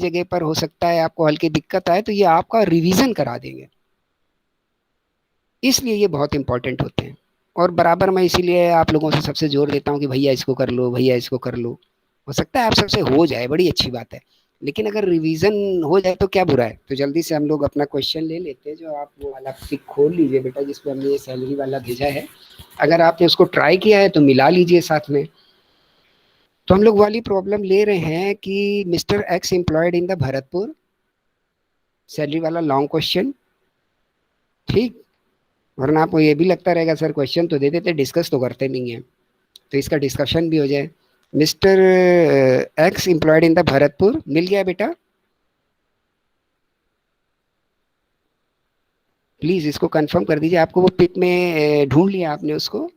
जगह पर हो सकता है आपको हल्की दिक्कत आए, तो ये आपका रिवीजन करा देंगे। इसलिए ये बहुत इंपॉर्टेंट होते हैं। और बराबर मैं इसीलिए आप लोगों से सबसे जोर देता हूँ कि भैया इसको कर लो, भैया इसको कर लो। हो सकता है आप सबसे हो जाए, बड़ी अच्छी बात है, लेकिन अगर रिवीजन हो जाए तो क्या बुरा है। तो जल्दी से हम लोग अपना क्वेश्चन ले लेते हैं। जो आप वो वाला पिक खोल लीजिए बेटा, जिसपे हमने ये सैलरी वाला भेजा है। अगर आपने उसको ट्राई किया है तो मिला लीजिए साथ में। तो हम लोग वाली प्रॉब्लम ले रहे हैं कि mister X employed in the Bharatpur, salary वाला लॉन्ग क्वेश्चन। ठीक, वरना आपको ये भी लगता रहेगा सर क्वेश्चन तो दे देते, डिस्कस तो करते नहीं है। तो इसका डिस्कशन भी हो जाए। Mister X employed in the Bharatpur, मिल गया बेटा? प्लीज इसको कंफर्म कर दीजिए। आपको वो पिक में ढूंढ लिया आपने उसको?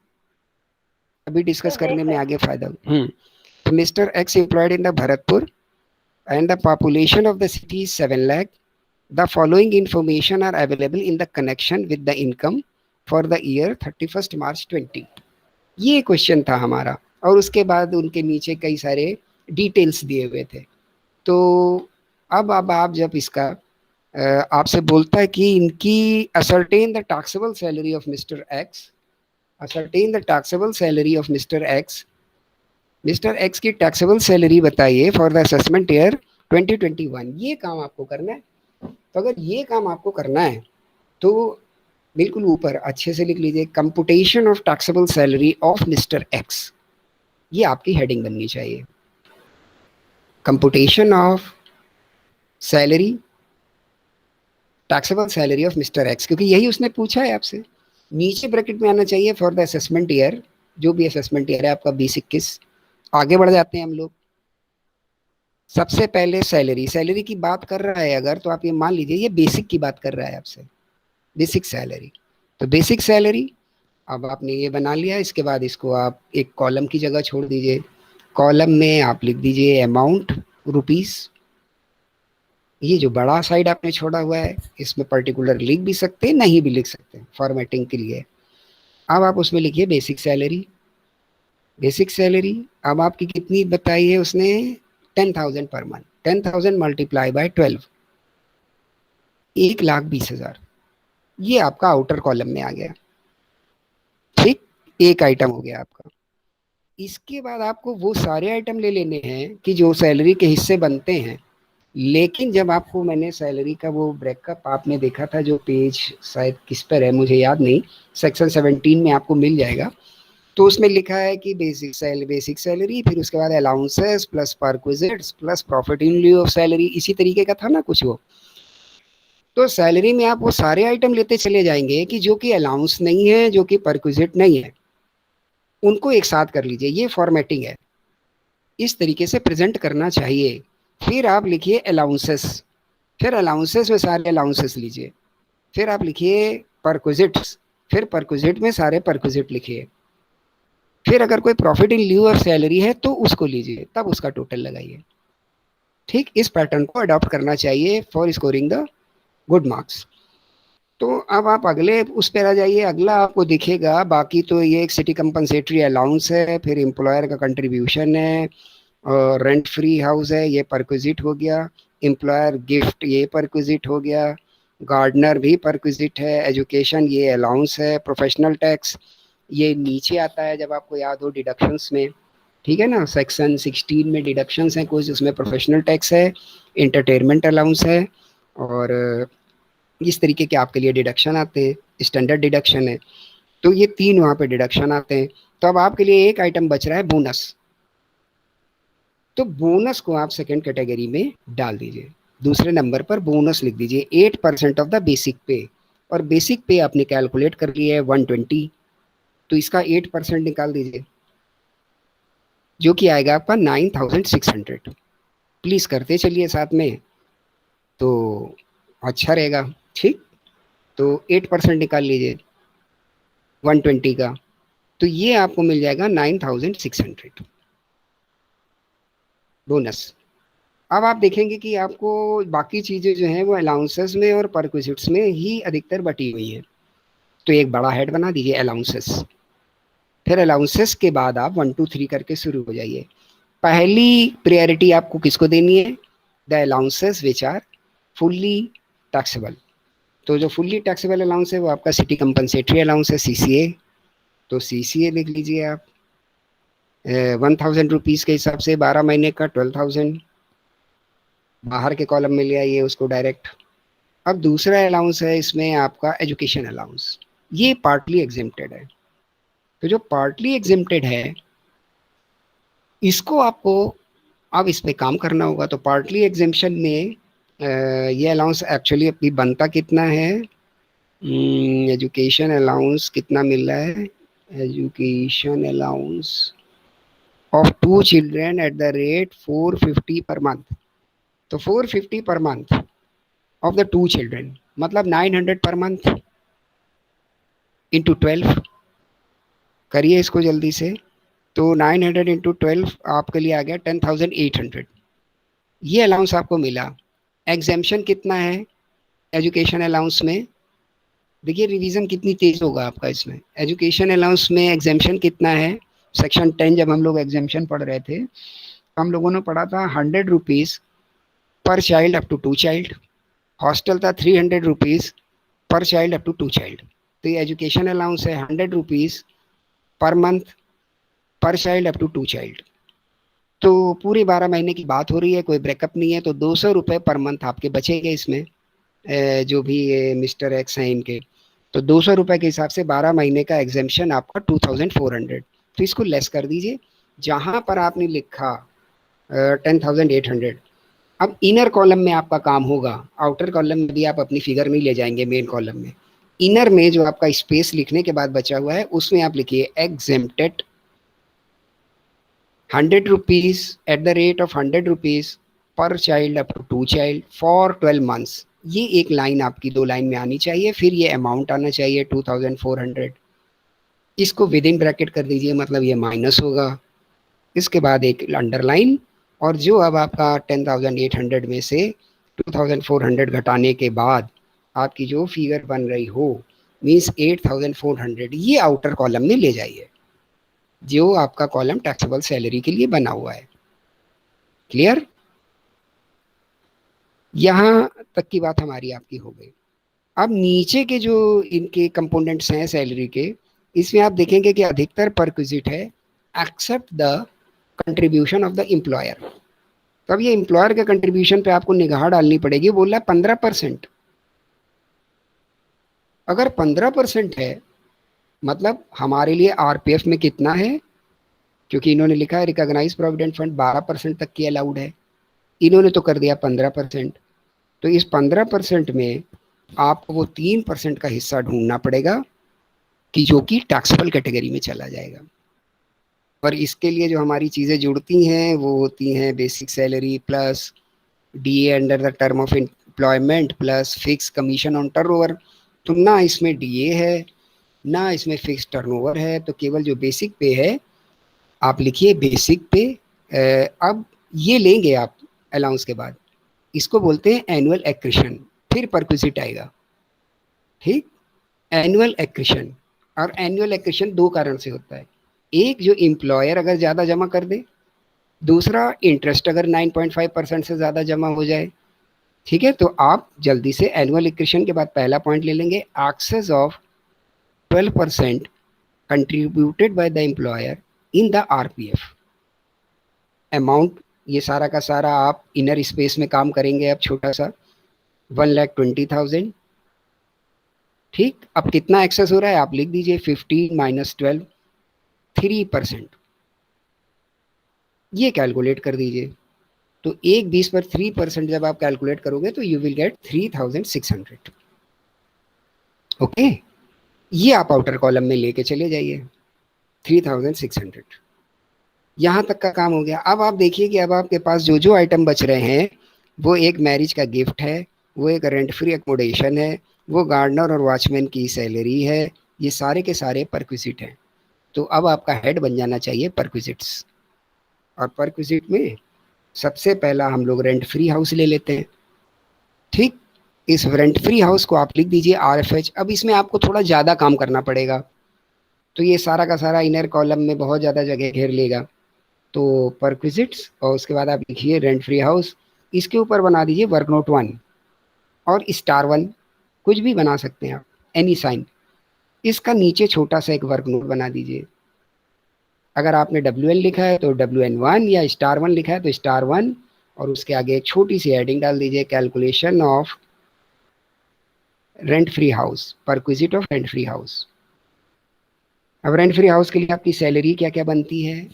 अभी डिस्कस करने में आगे फायदा। तो mister X employed in the Bharatpur and the population of the city is 7 lakh. The following information are available in the connection with the income for the year 31st March 20। ये क्वेश्चन था हमारा, और उसके बाद उनके नीचे कई सारे डिटेल्स दिए हुए थे। तो अब आप जब इसका आपसे बोलता है कि इनकी ascertain the taxable salary of mister x, ascertain the taxable salary of mister x, mister x की टैक्सेबल सैलरी बताइए फॉर द असेसमेंट ईयर 2021। ये काम आपको करना है। तो अगर ये काम आपको करना है तो बिल्कुल ऊपर अच्छे से लिख लीजिए, computation of taxable salary of mister x. ये आपकी हेडिंग बननी चाहिए, computation of salary, taxable salary of mister x, क्योंकि यही उसने पूछा है आपसे। नीचे ब्रैकेट में आना चाहिए फॉर द असेसमेंट ईयर, जो भी असेसमेंट ईयर है आपका 2021। आगे बढ़ जाते हैं हम लोग। सबसे पहले सैलरी, सैलरी की बात कर रहा है अगर, तो आप ये मान लीजिए ये बेसिक की बात कर रहा है आपसे, बेसिक सैलरी। तो बेसिक सैलरी अब आपने ये बना लिया। इसके बाद इसको आप एक कॉलम की जगह छोड़ दीजिए। कॉलम में आप लिख दीजिए अमाउंट रुपीस। ये जो बड़ा साइड आपने छोड़ा हुआ है, इसमें पर्टिकुलर लिख भी सकते हैं, नहीं भी लिख सकते हैं, फॉर्मेटिंग के लिए। अब आप उसमें लिखिए बेसिक सैलरी। बेसिक सैलरी अब आपकी कितनी बताई है उसने? 10,000 पर मंथ। 10,000 multiply by 12, 1,20,000। ये आपका आउटर कॉलम में आ गया। ठीक, एक आइटम हो गया आपका। इसके बाद आपको वो सारे आइटम ले लेने हैं कि जो सैलरी के हिस्से बनते हैं। लेकिन जब आपको मैंने सैलरी का वो ब्रेकअप आपने देखा था, जो पेज शायद किस पर है मुझे याद नहीं, सेक्शन 17 में आपको मिल जाएगा। तो उसमें लिखा है कि बेसिक सैलरी, फिर उसके बाद allowances plus perquisites plus profit in लिeu of salary, इसी तरीके का था ना कुछ वो। तो सैलरी में आप वो सारे आइटम लेते चले जाएंगे कि जो कि अलाउंस नहीं है, जो कि परक्विजिट नहीं है, उनको एक साथ कर लीजिए। ये फॉर्मेटिंग है, इस तरीके से प्रेजेंट करना चाहिए। फिर आप लिखिए अलाउंसेस, फिर अलाउंसेस में सारे अलाउंसेस लीजिए। फिर आप लिखिए परक्विजिट्स, फिर परक्विजिट में सारे परक्विजिट लिखिए। फिर अगर कोई profit in lieu of salary है तो उसको लीजिए, तब उसका टोटल लगाइए। ठीक, इस पैटर्न को अडॉप्ट करना चाहिए for scoring the good marks. तो अब आप अगले उस पर आ जाइए। अगला आपको दिखेगा, बाकी तो ये एक सिटी कंपनसेटरी अलाउंस है, फिर एम्प्लॉयर का कंट्रीब्यूशन है, और रेंट फ्री हाउस है, ये परक्विजिट हो गया। एम्प्लॉयर गिफ्ट, ये परक्विजिट हो गया। गार्डनर भी परक्विजिट है। एजुकेशन, ये अलाउंस है। प्रोफेशनल टैक्स ये नीचे आता है, जब आपको याद हो डिडक्शंस में। ठीक है ना, सेक्शन 16 में डिडक्शंस हैं कुछ, उसमें प्रोफेशनल टैक्स है, इंटरटेनमेंट अलाउंस है, और इस तरीके के आपके लिए डिडक्शन आते हैं। स्टैंडर्ड डिडक्शन है, तो ये 3 वहाँ पे डिडक्शन आते हैं। तो अब आपके लिए एक आइटम बच रहा है बोनस। तो बोनस को आप सेकंड कैटेगरी में डाल दीजिए। दूसरे नंबर पर बोनस लिख दीजिए 8% ऑफ द बेसिक पे। और बेसिक पे आपने कैलकुलेट कर लिया है 120, तो इसका 8% निकाल दीजिए, जो कि आएगा आपका 9,600। प्लीज करते चलिए साथ में, तो अच्छा रहेगा। ठीक, तो 8% निकाल लीजिए 120 का, तो ये आपको मिल जाएगा 9,600 बोनस। अब आप देखेंगे कि आपको बाकी चीज़ें जो हैं वो अलाउंसेस में और परक्विजिट्स में ही अधिकतर बटी हुई हैं। तो एक बड़ा हेड बना दीजिए अलाउंसेस। फिर अलाउंसेस के बाद आप 1 2 3 करके शुरू हो जाइए। पहली प्रायोरिटी आपको किसको देनी है? The allowances which are fully taxable. तो जो फुल्ली टैक्सेबल अलाउंस है वो आपका सिटी कंपनसेटरी अलाउंस है, सीसीए। तो सीसीए लिख लीजिए आप, 1000 रुपीज़ के हिसाब से 12 महीने का 12,000 बाहर के कॉलम में ले आइए उसको डायरेक्ट। अब दूसरा अलाउंस है इसमें आपका एजुकेशन अलाउंस, ये पार्टली एग्जेम्प्टेड है। तो जो पार्टली एग्जेम्प्टेड है इसको आपको अब इस पे काम करना होगा। तो पार्टली एग्जेम्पशन में ये अलाउंस एक्चुअली अपनी बनता कितना है, एजुकेशन अलाउंस कितना मिल रहा है, education allowance of 2 children eight the rate 450 per month. तो 450 per month of the 2 children मतलब 900 पर मंथ इंटू 12, करिए इसको जल्दी से। तो 900 इंटू 12 आपके लिए आ गया 10,800। ये अलाउंस आपको मिला। एग्जेम्पशन कितना है एजुकेशन अलाउंस में, देखिए रिवीजन कितनी तेज होगा आपका इसमें। एजुकेशन अलाउंस में एग्जेम्पशन कितना है, सेक्शन 10 जब हम लोग एग्जेम्पशन पढ़ रहे थे हम लोगों ने पढ़ा था 100 रुपीज़ पर child up to 2 child. Hostel था 300 रुपीज़ पर चाइल्ड अप टू 2 चाइल्ड। तो ये एजुकेशन अलाउंस है 100 रुपीज़ पर मंथ पर चाइल्ड अप टू 2 चाइल्ड। तो पूरी 12 महीने की बात हो रही है, कोई ब्रेकअप नहीं है। तो 200 रुपये पर मंथ आपके बचेंगे इसमें, जो भी ये मिस्टर एक्स हैं इनके। तो 200 रुपये के हिसाब से 12 महीने का एग्जेम्पशन आपका 2400। तो इसको लेस कर दीजिए। जहां पर आपने लिखा 10,800, अब इनर कॉलम में आपका काम होगा, आउटर कॉलम में भी आप अपनी फिगर में ले जाएंगे मेन कॉलम में। इनर में जो आपका स्पेस लिखने के बाद बचा हुआ है उसमें आप लिखिए exempted 100 rupees at the rate of 100 rupees पर child up to 2 child for 12 months. ये एक लाइन आपकी 2 लाइन में आनी चाहिए, फिर ये अमाउंट आना चाहिए 2400। इसको विद इन ब्रैकेट कर दीजिए, मतलब ये माइनस होगा, इसके बाद एक अंडरलाइन। और जो अब आपका 10,800 में से 2400 घटाने के बाद आपकी जो फिगर बन रही हो मीन्स 8,400, ये आउटर कॉलम में ले जाइए जो आपका कॉलम टैक्सेबल सैलरी के लिए बना हुआ है। क्लियर? यहां तक की बात हमारी आपकी हो गई। अब नीचे के जो इनके कंपोनेंट्स हैं सैलरी के, इसमें आप देखेंगे कि अधिकतर परक्विजिट है except the contribution of the employer. तब ये एम्प्लॉयर के कंट्रीब्यूशन पे आपको निगाह डालनी पड़ेगी। बोल रहा है 15%। अगर 15% है मतलब हमारे लिए आरपीएफ में कितना है, क्योंकि इन्होंने लिखा है रिकॉग्नाइज प्रोविडेंट फंड 12% तक की अलाउड है, इन्होंने तो कर दिया 15%। तो इस 15% में आपको वो 3% का हिस्सा ढूंढना पड़ेगा कि जो कि टैक्सेबल कैटेगरी में चला जाएगा। और इसके लिए जो हमारी चीज़ें जुड़ती हैं वो होती हैं basic salary plus DA under the term of employment plus fix commission on turnover. तो ना इसमें डीए है ना इसमें फिक्स टर्नओवर है, तो केवल जो बेसिक पे है आप लिखिए बेसिक पे। अब ये लेंगे आप अलाउंस के बाद, इसको बोलते हैं एनुअल एक्रिशन, फिर परक्विजिट आएगा। ठीक, एनुअल एक्रिशन। और एनुअल एक्रिशन दो कारण से होता है, एक जो एम्प्लॉयर अगर ज़्यादा जमा कर दे, दूसरा इंटरेस्ट अगर 9.5% से ज़्यादा जमा हो जाए। ठीक है, तो आप जल्दी से एनुअल एक्रिशन के बाद पहला पॉइंट ले लेंगे, excess of 12% contributed by the employer in the RPF amount. ये सारा का सारा आप इनर स्पेस में काम करेंगे। अब छोटा सा 1,20,000। ठीक, अब कितना एक्सेस हो रहा है आप लिख दीजिए 15 माइनस 12, 3%। ये कैलकुलेट कर दीजिए। तो 1/20 पर 3% जब आप कैलकुलेट करोगे तो यू विल गेट 3,600। ओके, ये आप आउटर कॉलम में लेके चले जाइए 3,600। यहाँ तक का काम हो गया। अब आप देखिए कि अब आपके पास जो जो आइटम बच रहे हैं वो एक मैरिज का गिफ्ट है, वो एक रेंट फ्री अकोमोडेशन है, वो गार्डनर और वॉचमैन की सैलरी है, ये सारे के सारे परक्विजिट हैं। तो अब आपका हेड बन जाना चाहिए परक्विजिट्स। और परक्विजिट में सबसे पहला हम लोग रेंट फ्री हाउस ले लेते हैं। ठीक, इस रेंट फ्री हाउस को आप लिख दीजिए आरएफएच। अब इसमें आपको थोड़ा ज़्यादा काम करना पड़ेगा, तो ये सारा का सारा इनर कॉलम में बहुत ज़्यादा जगह घेर लेगा। तो परक्विजिट्स और उसके बाद आप लिखिए रेंट फ्री हाउस, इसके ऊपर बना दीजिए वर्क नोट 1 और स्टार 1, कुछ भी बना सकते हैं आप, एनी साइन। इसका नीचे छोटा सा एक वर्क नोट बना दीजिए। अगर आपने WN लिखा है तो WN1, या स्टार 1 लिखा है तो स्टार 1, और उसके आगे एक छोटी सी हेडिंग डाल दीजिए, calculation of rent free house, perquisite of rent free house. अब रेंट फ्री हाउस के लिए आपकी सैलरी क्या क्या बनती है,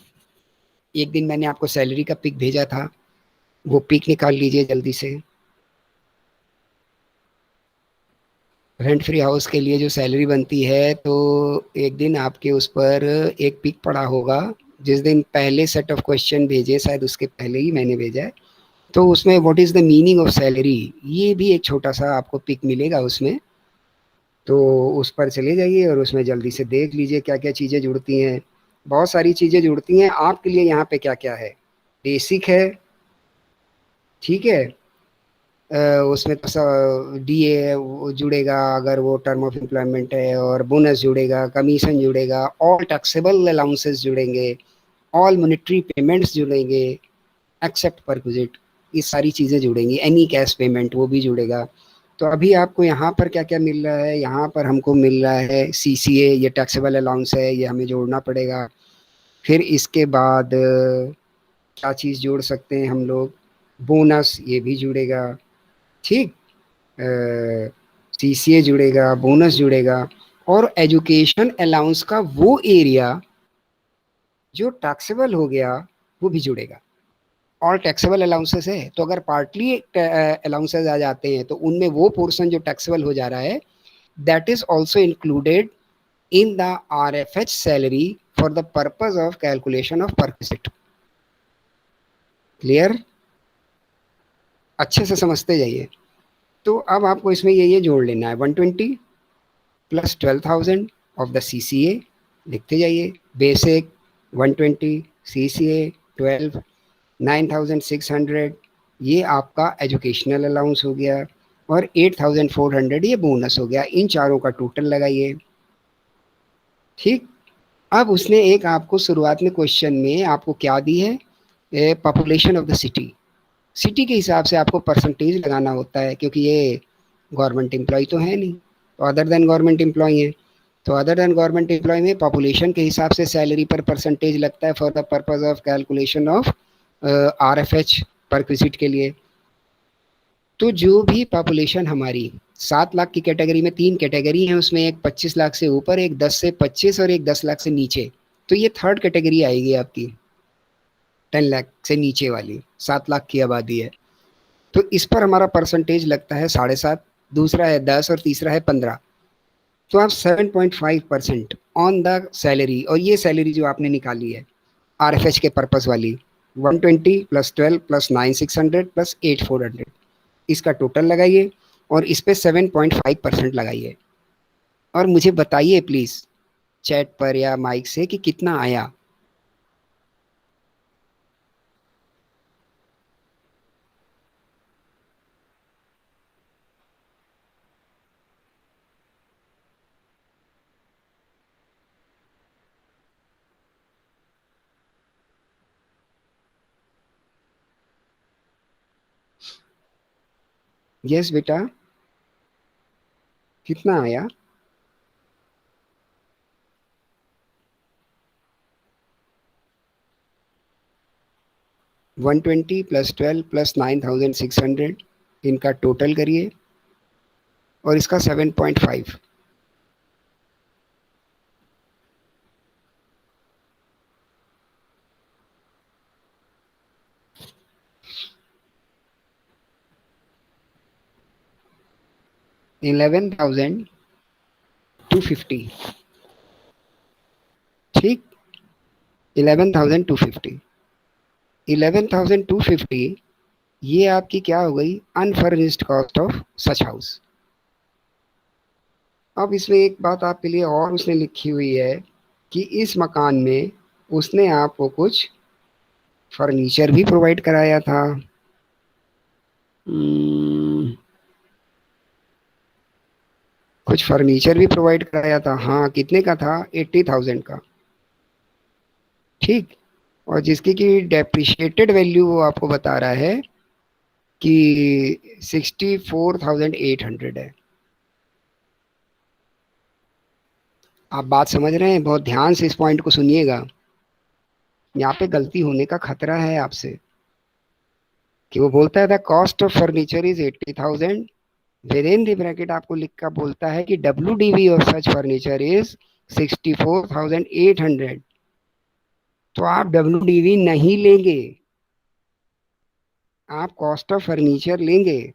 एक दिन मैंने आपको सैलरी का पिक भेजा था, वो पिक निकाल लीजिए जल्दी से। रेंट फ्री हाउस के लिए जो सैलरी बनती है, तो एक दिन आपके उस पर एक पिक पड़ा होगा, जिस दिन पहले सेट ऑफ क्वेश्चन भेजे, शायद उसके पहले ही मैंने भेजा है, तो उसमें what is the meaning of salary, ये भी एक छोटा सा आपको पिक मिलेगा उसमें। तो उस पर चले जाइए और उसमें जल्दी से देख लीजिए क्या क्या चीज़ें जुड़ती हैं। बहुत सारी चीज़ें जुड़ती हैं आपके लिए। यहाँ पे क्या क्या है, बेसिक है, ठीक है। उसमें तो DA जुड़ेगा अगर वो टर्म ऑफ एम्प्लॉयमेंट है, और बोनस जुड़ेगा, कमीशन जुड़ेगा, ऑल टैक्सेबल अलाउंसेस जुड़ेंगे, ऑल मॉनेटरी पेमेंट्स जुड़ेंगे एक्सेप्ट परक्विजिट, ये सारी चीज़ें जुड़ेंगी, एनी कैश पेमेंट वो भी जुड़ेगा। तो अभी आपको यहाँ पर क्या क्या मिल रहा है, यहाँ पर हमको मिल रहा है CCA, ये टैक्सेबल अलाउंस है, ये हमें जोड़ना पड़ेगा। फिर इसके बाद क्या चीज़ जोड़ सकते हैं हम लोग, बोनस, ये भी जुड़ेगा, ठीक। CCA जुड़ेगा, बोनस जुड़ेगा, और एजुकेशन अलाउंस का वो एरिया जो टैक्सेबल हो गया वो भी जुड़ेगा। ऑल टैक्सेबल अलाउंसेस है, तो अगर पार्टली अलाउंसेस आ जाते हैं तो उनमें वो पोर्शन जो टैक्सेबल हो जा रहा है, that is also included in the RFH salary for the purpose of calculation of perquisite. Clear, अच्छे से समझते जाइए। तो अब आपको इसमें ये जोड़ लेना है, 120 प्लस 12,000 ऑफ द CCA, लिखते जाइए, बेसिक 120, CCA 12, 9,600, ये आपका एजुकेशनल अलाउंस हो गया, और 8,400 ये बोनस हो गया। इन चारों का टोटल लगाइए, ठीक। अब उसने एक आपको शुरुआत में क्वेश्चन में आपको क्या दी है, population of the city. City के हिसाब से आपको परसेंटेज लगाना होता है, क्योंकि ये गवर्नमेंट एम्प्लॉय तो है नहीं, तो अदर देन गवर्नमेंट एम्प्लॉय है। तो अदर देन गवर्नमेंट एम्प्लॉय में पॉपुलेशन के हिसाब से सैलरी पर परसेंटेज लगता है for the purpose of calculation of RFH perquisite के लिए। तो जो भी पॉपुलेशन हमारी 7 लाख की कैटेगरी में, 3 कैटेगरी हैं उसमें, एक 25 लाख से ऊपर, एक 10 से 25, और एक 10 लाख से नीचे। तो ये थर्ड कैटेगरी आएगी आपकी, 10 लाख से नीचे वाली, 7 लाख की आबादी है। तो इस पर हमारा परसेंटेज लगता है 7.5, दूसरा है 10, और तीसरा है 15। तो आप 7.5% ऑन द सैलरी, और ये सैलरी जो आपने निकाली है RFH के पर्पस वाली, 120 प्लस 12 प्लस 9,600 प्लस 8,400, इसका टोटल लगाइए, और इस पे 7.5% लगाइए, और मुझे बताइए प्लीज चैट पर या माइक से कि कितना आया। यस बेटा, कितना आया? 120 प्लस 12 प्लस 9,600, इनका टोटल करिए, और इसका 7.5। 11,250, ठीक। 11,250, 11,250, ये आपकी क्या हो गई, unfurnished cost of such house. अब इसमें एक बात आपके लिए और उसने लिखी हुई है कि इस मकान में उसने आपको कुछ फर्नीचर भी प्रोवाइड कराया था। हम्म, कुछ फर्नीचर भी प्रोवाइड कराया था, हाँ, कितने का था, 80,000 का, ठीक। और जिसकी की डेप्रिशिएटेड वैल्यू वो आपको बता रहा है कि 64,800 है। आप बात समझ रहे हैं? बहुत ध्यान से इस पॉइंट को सुनिएगा। यहाँ पे गलती होने का खतरा है आपसे। कि वो बोलता है the cost of furniture is 80,000, with in the bracket आपको लिख कर बोलता है कि WDV of such furniture is 64,800। तो आप WDV नहीं लेंगे, आप कॉस्ट ऑफ फर्नीचर लेंगे।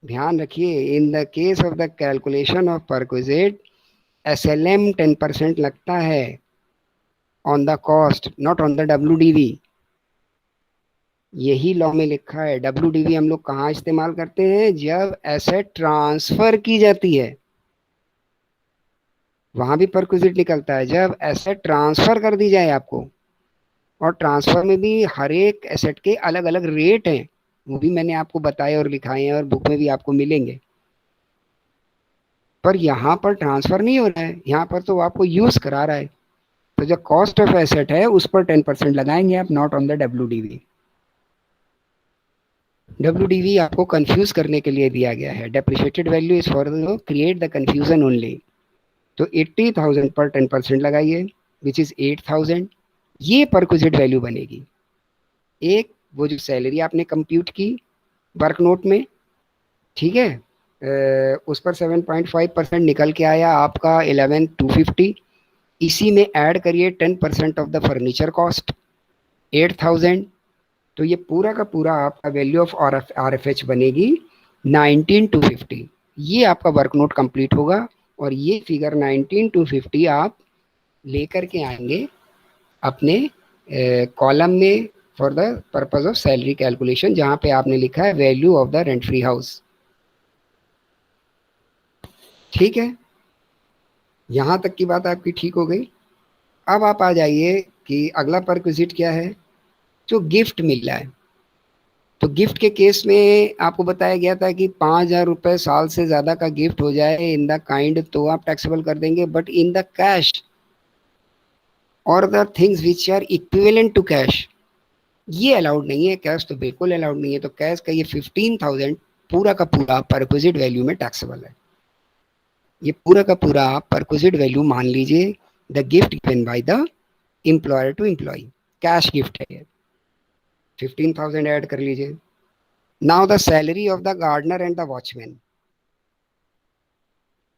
ध्यान रखिए, in the case of the calculation of perquisite, SLM 10% लगता है on the cost, not on the WDV। यही लॉ में लिखा है। WDV हम लोग कहाँ इस्तेमाल करते हैं? जब एसेट ट्रांसफर की जाती है, वहां भी परक्विजिट निकलता है। जब एसेट ट्रांसफर कर दी जाए आपको, और ट्रांसफर में भी हर एक एसेट के अलग अलग रेट हैं, वो भी मैंने आपको बताए और लिखाए हैं, और बुक में भी आपको मिलेंगे। पर यहाँ पर ट्रांसफर नहीं हो रहा है, यहाँ पर तो आपको यूज करा रहा है। तो जो कॉस्ट ऑफ एसेट है उस पर 10% लगाएंगे आप, not on the WDV। WDV आपको कंफ्यूज करने के लिए दिया गया है। Depreciated value is for create the confusion only. तो 80,000 पर 10% लगाइए, विच इज 8,000। ये परक्विजिट वैल्यू बनेगी। एक, वो जो सैलरी आपने कंप्यूट की वर्क नोट में, ठीक है, उस पर 7.5% निकल के आया आपका 11,250। इसी में ऐड करिए 10% ऑफ द फर्नीचर कॉस्ट 8,000। तो ये पूरा का पूरा आपका वैल्यू ऑफ RFH बनेगी 19,250। ये आपका वर्क नोट कंप्लीट होगा, और ये फिगर 19,250 आप लेकर के आएंगे अपने कॉलम में for the purpose of salary calculation, जहां पे आपने लिखा है value of the rent free house. ठीक है, यहां तक की बात आपकी ठीक हो गई। अब आप आ जाइए कि अगला परक्विजिट क्या है, जो गिफ्ट मिल रहा है। तो गिफ्ट के केस में आपको बताया गया था कि 5,000 रुपये साल से ज्यादा का गिफ्ट हो जाए इन द काइंड तो आप टैक्सेबल कर देंगे, बट इन द कैश और the things which are equivalent to cash, ये अलाउड नहीं है। कैश तो बिल्कुल अलाउड नहीं है। तो कैश का ये 15,000 पूरा का पूरा परक्विजिट वैल्यू में टैक्सेबल है। ये पूरा का पूरा परक्विजिट वैल्यू मान लीजिए, the gift given by the employer to employ, cash gift है ये। 15,000 ऐड कर लीजिए। Now the salary of the gardener and the watchman,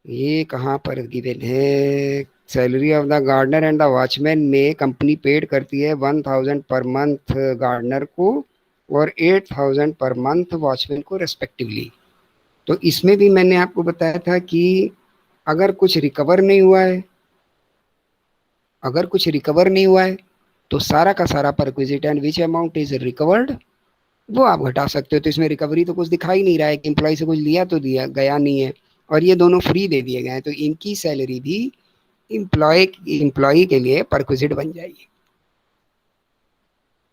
ये कहाँ पर गिवन है? Salary of the gardener and the watchman में कंपनी पेड करती है 1,000 पर मंथ गार्डनर को और 8,000 पर मंथ वॉचमैन को रेस्पेक्टिवली। तो इसमें भी मैंने आपको बताया था कि अगर कुछ रिकवर नहीं हुआ है, अगर कुछ रिकवर नहीं हुआ है, तो सारा का सारा perquisite and which amount is recovered, वो आप घटा सकते हो। तो इसमें रिकवरी तो कुछ दिखा ही नहीं रहा है कि एम्प्लॉय से कुछ लिया तो दिया गया नहीं है, और ये दोनों फ्री दे दिए गए हैं। तो इनकी सैलरी भी एम्प्लॉय एम्प्लॉय के लिए परक्विजिट बन जाएगी।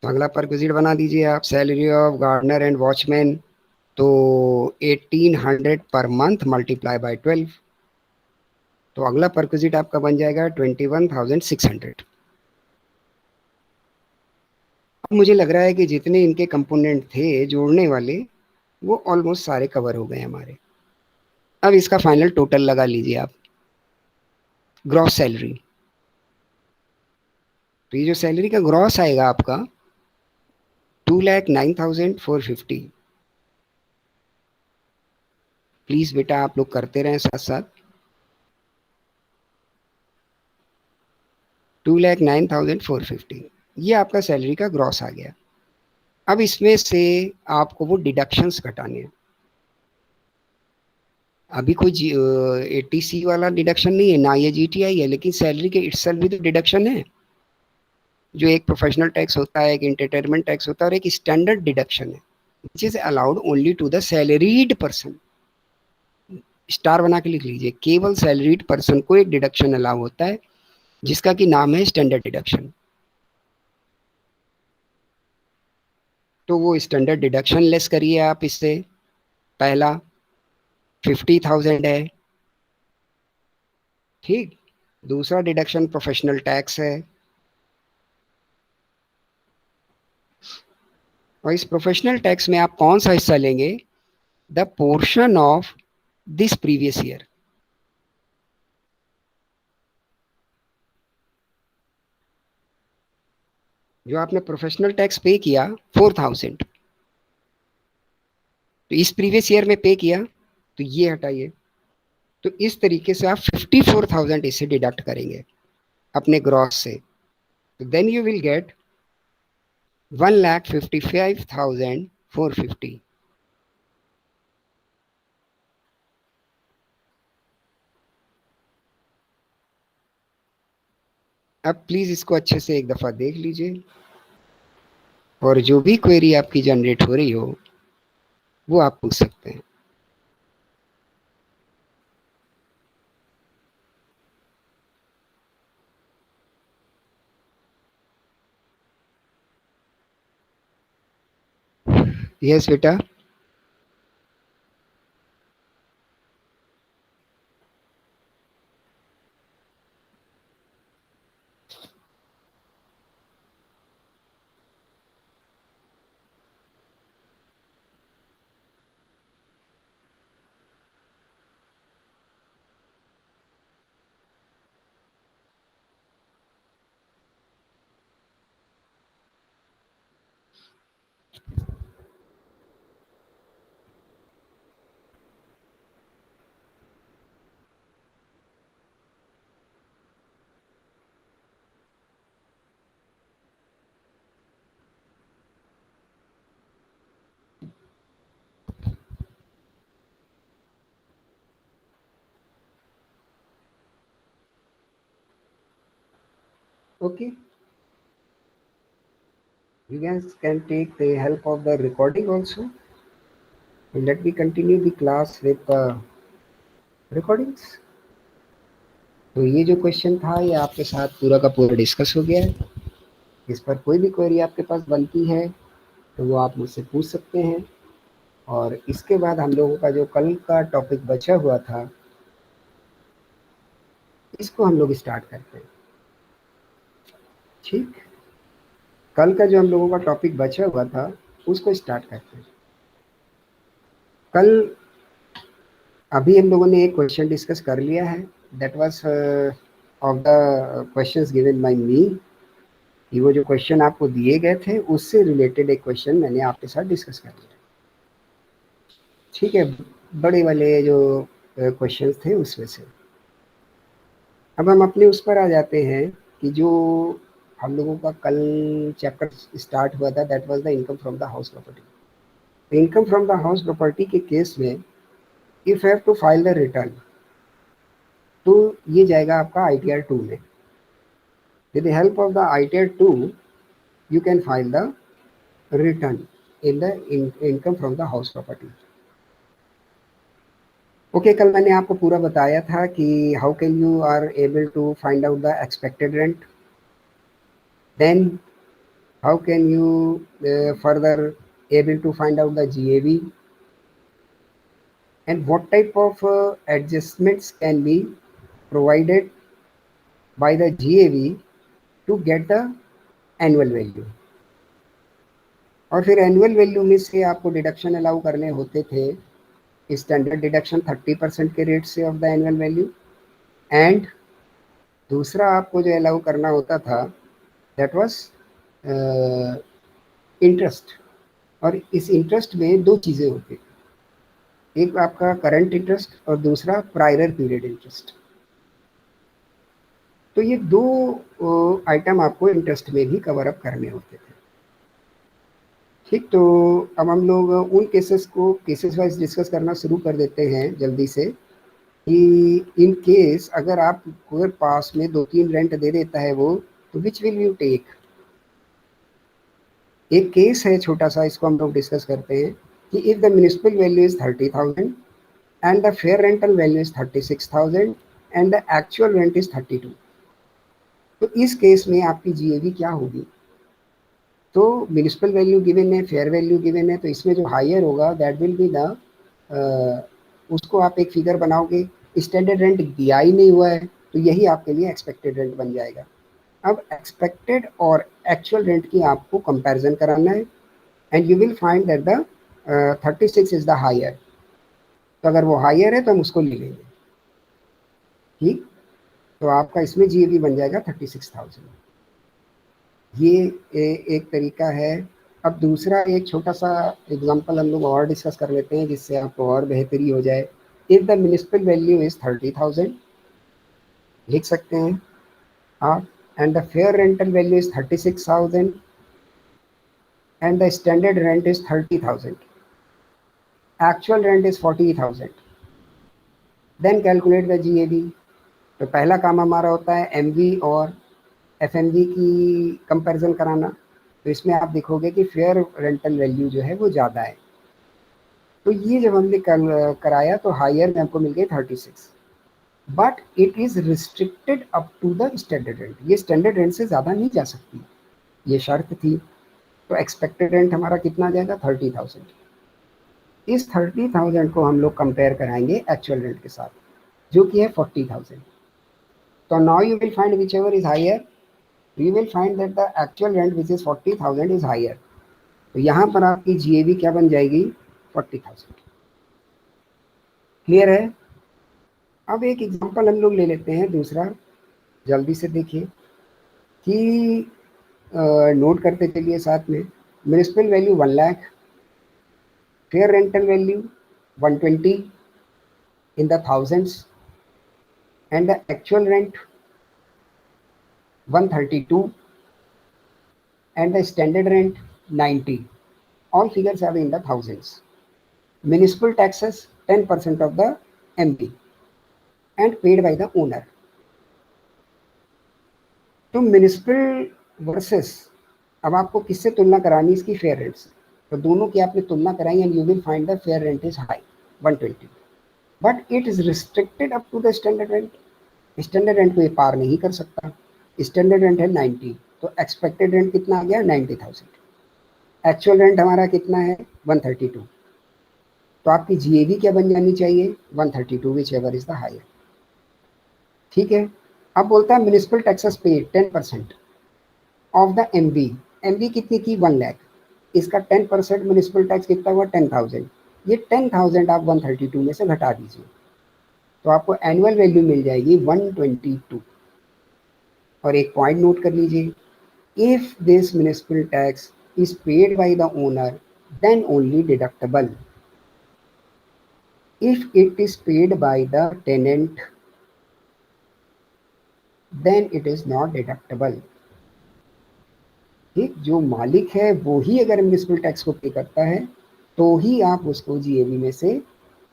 तो अगला परक्विजिट बना दीजिए आप, salary of gardener and watchman. तो 1,800 पर मंथ मल्टीप्लाई बाय 12। तो अगला परक्विजिट आपका बन जाएगा 21,600। अब मुझे लग रहा है कि जितने इनके कंपोनेंट थे जोड़ने वाले, वो ऑलमोस्ट सारे कवर हो गए हमारे। अब इसका फाइनल टोटल लगा लीजिए आप, ग्रॉस सैलरी। तो ये जो सैलरी का ग्रॉस आएगा आपका 2,09,450। प्लीज बेटा आप लोग करते रहें साथ साथ। 2,09,450, ये आपका सैलरी का ग्रॉस आ गया। अब इसमें से आपको वो डिडक्शंस घटाने हैं। अभी कोई ATC वाला डिडक्शन नहीं है, ना ये GTI है, लेकिन सैलरी के इटसेल्फ भी तो डिडक्शन है। जो एक प्रोफेशनल टैक्स होता है, एक एंटरटेनमेंट टैक्स होता है, और एक स्टैंडर्ड डिडक्शन है which is allowed only to the salaried person. Star बना के लिख लीजिए, केवल सैलरीड पर्सन को एक डिडक्शन अलाउ होता है, जिसका कि नाम है स्टैंडर्ड डिडक्शन। तो वो स्टैंडर्ड डिडक्शन लेस करिए आप इससे। पहला 50,000 है, ठीक। दूसरा डिडक्शन प्रोफेशनल टैक्स है, और इस प्रोफेशनल टैक्स में आप कौन सा हिस्सा लेंगे? The portion of this previous year. जो आपने प्रोफेशनल टैक्स पे किया 4,000, तो इस प्रीवियस ईयर में पे किया, तो ये हटाइए। तो इस तरीके से आप 54,000 इससे डिडक्ट करेंगे अपने ग्रॉस से। तो देन यू विल गेट 1,55,450। अब प्लीज इसको अच्छे से एक दफा देख लीजिए, और जो भी क्वेरी आपकी जनरेट हो रही हो वो आप पूछ सकते हैं। यस बेटा। Okay, you guys can take the help of the recording also. Let me continue the class with recordings. तो ये जो क्वेश्चन था ये आपके साथ पूरा का पूरा डिस्कस हो गया है। इस पर कोई भी क्वेरी आपके पास बनती है तो वो आप मुझसे पूछ सकते हैं। और इसके बाद हम लोगों का जो कल का टॉपिक बचा हुआ था इसको हम लोग स्टार्ट करते हैं। ठीक, कल का जो हम लोगों का टॉपिक बचा हुआ था उसको स्टार्ट करते हैं। कल अभी हम लोगों ने एक क्वेश्चन डिस्कस कर लिया है, that was of the questions given by me, कि वो जो क्वेश्चन आपको दिए गए थे उससे रिलेटेड एक क्वेश्चन मैंने आपके साथ डिस्कस कर लिया। ठीक है, बड़े वाले जो क्वेश्चंस थे उसमें से। अब हम अपने उस पर आ जाते हैं कि जो हम लोगों का कल चैप्टर स्टार्ट हुआ था, that was the income from the house property. Income from the house property के केस में if have to file the return, तो ये जाएगा आपका ITR 2 में। With the help of the ITR 2 you can file the return in the income from the house property. ओके, कल मैंने आपको पूरा बताया था कि how can you are able to find out the expected rent, then how can you further able to find out the GAV, and what type of adjustments can be provided by the GAV to get the annual value। और फिर annual value में से आपको deduction allow करने होते थे, standard deduction 30% के rate से of the annual value, and दूसरा आपको जो अलाउ करना होता था दैट वाज इंटरेस्ट। और इस इंटरेस्ट में दो चीज़ें होती, एक आपका करंट इंटरेस्ट और दूसरा प्रायर पीरियड इंटरेस्ट। तो ये दो आइटम आपको इंटरेस्ट में भी कवर अप करने होते थे। ठीक, तो अब हम लोग उन केसेस को केसेस वाइज डिस्कस करना शुरू कर देते हैं जल्दी से, कि इन केस अगर आप कोई पास में 2-3 रेंट दे देता है वो, तो विच विल यू टेक। एक केस है छोटा सा, इसको हम लोग डिस्कस करते हैं कि if the municipal value is 30,000 and the fair rental value is 36,000 and the actual rent is 32, तो इस केस में आपकी GAV क्या होगी। तो म्युनिसिपल वैल्यू गिवन है, फेयर वैल्यू गिवन है, तो इसमें जो हायर होगा दैट विल बी द उसको आप एक फिगर बनाओगे। स्टैंडर्ड रेंट दिया ही नहीं हुआ है तो यही आपके लिए एक्सपेक्टेड रेंट बन जाएगा। अब एक्सपेक्टेड और एक्चुअल रेंट की आपको कंपैरिजन कराना है, and you will find that the 36 is the higher. तो अगर वो हायर है तो हम उसको ले लेंगे, ठीक। तो आपका इसमें जीएबी बन जाएगा 36,000। ये एक तरीका है। अब दूसरा एक छोटा सा एग्जांपल हम लोग और डिस्कस कर लेते हैं जिससे आपको और बेहतरी हो जाए। If the municipal value is 30,000, लिख सकते हैं आप, and the fair rental value is 36,000 and the standard rent is 30,000, actual rent is 40,000, then calculate the GAB. तो पहला काम हमारा होता है एमवी और एफएमवी की कंपैरिजन कराना। तो इसमें आप देखोगे कि फेयर रेंटल वैल्यू जो है वो ज़्यादा है। तो ये जब हमने कराया तो हायर में हमको मिल गई 36, but it is restricted up to the standard rent. ये स्टैंडर्ड रेंट से ज़्यादा नहीं जा सकती, ये शर्त थी। तो एक्सपेक्टेड रेंट हमारा कितना आ जाएगा, 30,000। इस 30,000 को हम लोग कंपेयर कराएंगे एक्चुअल रेंट के साथ जो कि है 40,000। तो now you will find whichever is higher, you will find that the actual rent which is 40,000 is higher। तो यहाँ पर आपकी जीएबी क्या बन जाएगी, 40,000। क्लियर है। अब एक एग्जांपल हम लोग ले लेते हैं दूसरा, जल्दी से देखिए कि नोट करते चलिए साथ में। Municipal value 1 lakh, fair rental value 120 in the thousands, and the actual rent 132 and the standard rent 90. All figures are in the thousands. Municipal taxes 10% of the MP and paid by the owner. तो municipal versus, अब आपको किससे तुलना करानी, इसकी fair rent से। तो दोनों की आपने तुलना कराई and you will find the fair rent is high 120, but it is restricted up to the standard rent. Standard rent को ये पार नहीं कर सकता। स्टैंडर्ड रेंट है 90, तो एक्सपेक्टेड रेंट कितना आ गया, 90,000। एक्चुअल रेंट हमारा कितना है, 132। तो आपकी जीएबी क्या बन जानी चाहिए, 132, whichever is the higher. ठीक है। अब बोलता है municipal taxes paid 10% of the MV. MV कितनी की, 1 लाख। इसका 10% म्युनिसिपल टैक्स कितना हुआ, 10,000। ये 10,000 आप 132 में से घटा दीजिए, तो आपको एनुअल वैल्यू मिल जाएगी 122। और एक पॉइंट नोट कर लीजिए, if this municipal tax is paid by the owner then only deductible. If it is paid by the tenant, then it is not deductible। ठीक, जो मालिक है वो ही अगर म्युनिसिपल टैक्स को पे करता है तो ही आप उसको जीएबी में से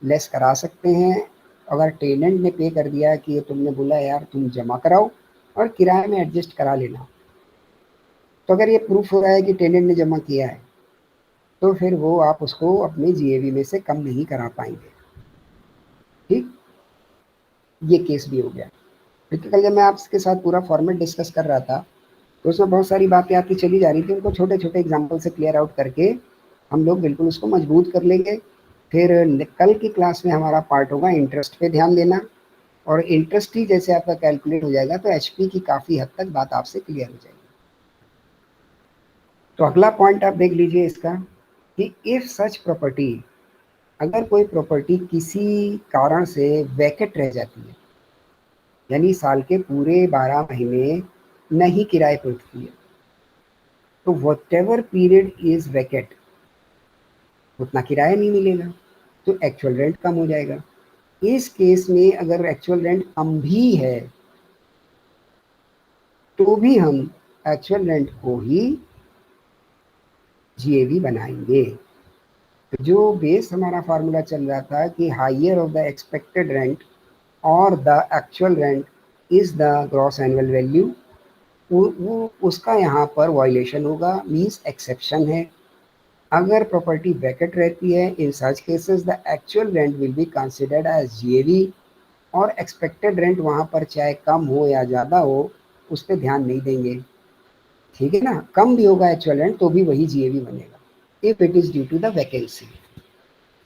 लेस करा सकते हैं। अगर टेनेंट ने पे कर दिया कि तुमने बोला यार तुम जमा कराओ और किराए में एडजस्ट करा लेना, तो अगर ये प्रूफ हो रहा है कि टेनेंट ने जमा किया है तो फिर वो आप उसको अपने जीएबी में से कम नहीं करा पाएंगे। ठीक, ये केस भी हो गया। क्योंकि कल जब मैं आपके साथ पूरा फॉर्मेट डिस्कस कर रहा था तो उसमें बहुत सारी बातें आपकी चली जा रही थी, उनको छोटे छोटे एग्जाम्पल से क्लियर आउट करके हम लोग बिल्कुल उसको मजबूत कर लेंगे। फिर कल की क्लास में हमारा पार्ट होगा इंटरेस्ट पे ध्यान देना, और इंटरेस्ट ही जैसे आपका कैलकुलेट हो जाएगा तो एचपी की काफ़ी हद तक बात आपसे क्लियर हो जाएगी। तो अगला पॉइंट आप देख लीजिए इसका कि इफ सच प्रॉपर्टी, अगर कोई प्रॉपर्टी किसी कारण से वैकेट रह जाती है, यानी साल के पूरे 12 महीने नहीं किराए पर उठती है, तो व्हाटएवर पीरियड इज वैकेट उतना किराया नहीं मिलेगा, तो एक्चुअल रेंट कम हो जाएगा। इस केस में अगर एक्चुअल रेंट कम भी है तो भी हम एक्चुअल रेंट को ही जीएवी बनाएंगे। तो जो बेस हमारा फार्मूला चल रहा था कि higher of the expected rent और the actual rent is the gross annual value, वो उसका यहाँ पर वायलेशन होगा, मीन्स एक्सेप्शन है। अगर प्रॉपर्टी वैकेट रहती है, in such cases the actual rent will be considered as GAV, और एक्सपेक्टेड रेंट वहाँ पर चाहे कम हो या ज़्यादा हो उस पर ध्यान नहीं देंगे। ठीक है ना, कम भी होगा एक्चुअल रेंट तो भी वही जीएवी बनेगा if it is due to the vacancy.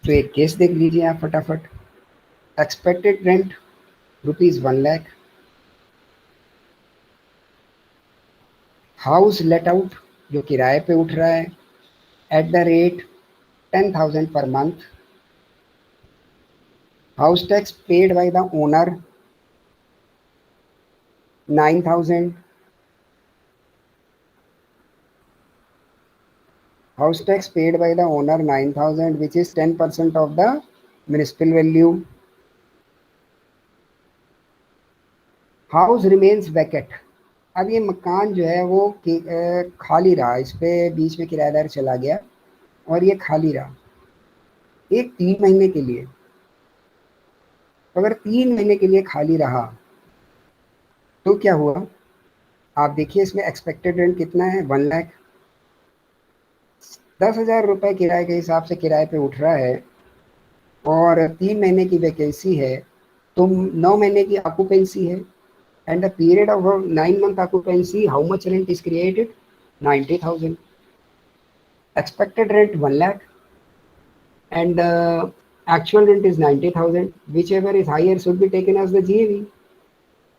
तो एक केस देख लीजिए आप फटाफट। Expected rent ₹1 lakh, house let out जो किराए पे उठ रहा है at the rate 10,000 per month. House tax paid by the owner 9,000. House tax paid by the owner 9,000, which is 10% of the municipal value. House remains vacant. अब ये मकान जो है वो खाली रहा, इस पे बीच में किराएदार चला गया और ये खाली रहा एक 3 महीने के लिए। तो अगर 3 महीने के लिए खाली रहा तो क्या हुआ, आप देखिए इसमें एक्सपेक्टेड रेंट कितना है, 1 लाख। 10,000 रुपए किराए के हिसाब से किराए पे उठ रहा है और 3 महीने की वैकेंसी है, तो 9 महीने की ऑक्यूपेंसी है। And the period of 9 month occupancy, how much rent is created? 90,000. Expected rent 1 lakh and actual rent is 90,000. Whichever is higher should be taken as the GAV.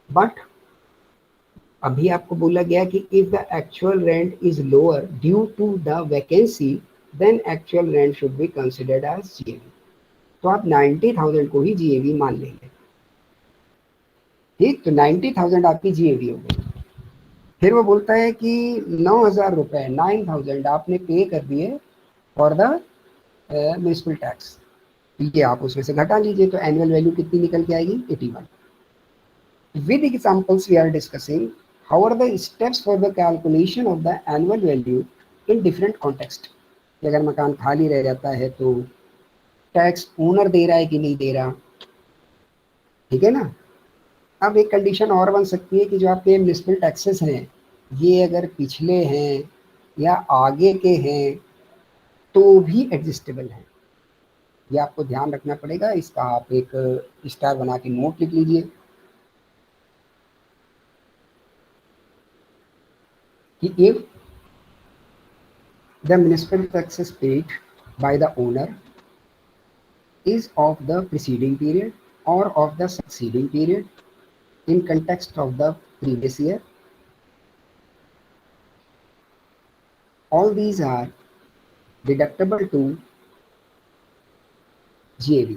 But अभी आपको बोला गया कि if the actual rent is lower due to the vacancy, then actual rent should be considered as GAV. तो आप 90,000 को ही GAV मान लेंगे। ठीक, तो 90,000 आपकी GAV हो गई। फिर वो बोलता है कि 9,000 रुपए 9,000 आपने पे कर दिए फॉर द म्यूनिसिपल टैक्स, ये आप उसमें से घटा लीजिए, तो एनुअल वैल्यू कितनी निकल के आएगी? 81। With examples we are discussing how are the steps for the calculation of the annual value in different context. अगर मकान खाली रह जाता है तो टैक्स ओनर दे रहा है कि नहीं दे रहा, ठीक है ना। अब एक कंडीशन और बन सकती है कि जो आपके म्युनिसिपल टैक्सेस हैं ये अगर पिछले हैं या आगे के हैं तो भी एडजस्टेबल हैं, ये आपको ध्यान रखना पड़ेगा। इसका आप एक स्टार बना के नोट लिख लीजिए कि if the municipal taxes paid by the owner is of the preceding period or of the succeeding period in context of the previous year, all these are deductible to GAV।